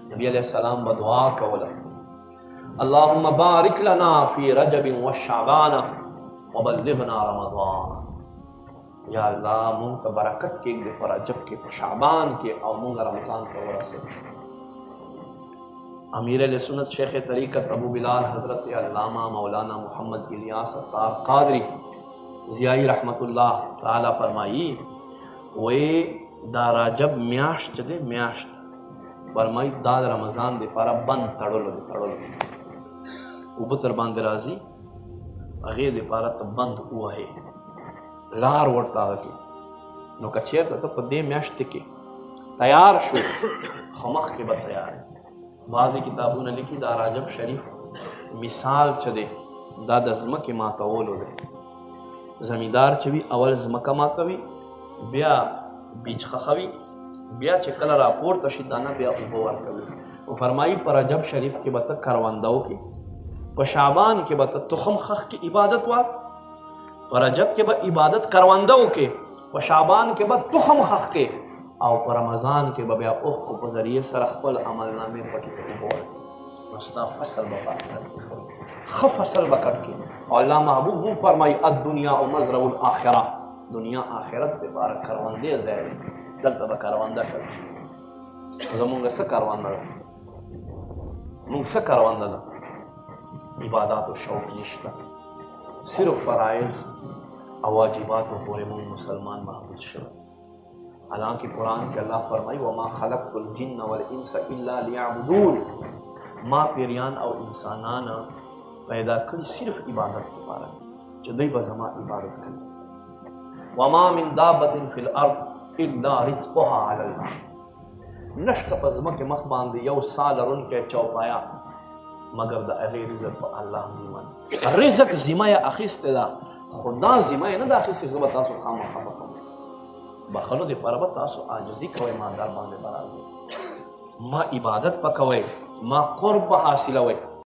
नबी अलैहिस्सलाम बदुआ कवला, अल्लाहुम्मा बारिक लना फी रजब व शाबान व बल्लिगना रमज़ान। या अल्लाह मूंग का बरकत के दे पर रजब के शाबान के और मूंग रमज़ान के वरसे। अमीर अहले सुन्नत शेख तरीक़त अबू बिलाल हज़रत अल्लामा मौलाना मोहम्मद इलियास अत्तार क़ादरी ज़ियाई रहमतुल्लाह ताला फरमाई, वे दा रजब म्याश्त दे म्याश्त फरमाई दा रमज़ान दे पारा बंद तड़ोल उबतर बांध राजी अगे दे पारा तो बंद हुआ है लार वड़ता के नो कचेर तो पदे म्याश्त के तैयार शो खमख के बद तैयार है। बाज़ी किताबों ने लिखी दा रजब शरीफ मिसाल चदे दादा ज़मक मातवोल दे ज़मींदार चवी अवल ज़मका मातवी ब्या बीज खखवी ब्या चकल रापोर तशिदाना ब्या उबवर कवी। वो फरमाई पर रजब शरीफ के बत करवंदाओ की व शाबान के बत तुखम खख की इबादत वा पर रजब के बत इबादत करवंदाओ के व शाबान के बत तुखम खख के और पर रमज़ान के बब्या उख को पजरिए सरखल अमल नामे पटी उबवर मस्ता फसल बका ख फसल बकट के। और अल्लाह महबूब हूँ फरमाई अद्दुनिया व मज़रउल आखिरा, दुनिया आखिरत पे बार करवंदे ज़ैर दग दग करवंदा कर जमुंग से करवंदा मुंग से करवंदा इबादत व शौक निश्ता सिर्फ फराइज़ अवाजिबात व पूरे मुंग मुसलमान महदूद शव। हालांकि कुरान के अल्लाह फरमाई वमा खलक़तुल जिन्न वल इंसा इल्ला लियअबुदून, माँ पेरियान और इंसानान पैदा करी सिर्फ इबादत के बारे में जदई बज़मा इबादत करी। वमा मिन दाबतिन फिल अर्द इल्ला रिज़्क़ुहा अलल्लाह, नश्त पज़मा के मख बांध यौ साल रुन के चौपाया मगर द अगे रिज़्क़ अल्लाह ज़िमान रिज़्क़ ज़िमा या अखिस्तेदा खुदा ज़िमा न दाखिल से ज़बता सु खाम खाम बखलो दे पर तासो आजिज़ी कवे मां दरबार में बराबर मां इबादत पकवे मां कुर्ब हासिल वे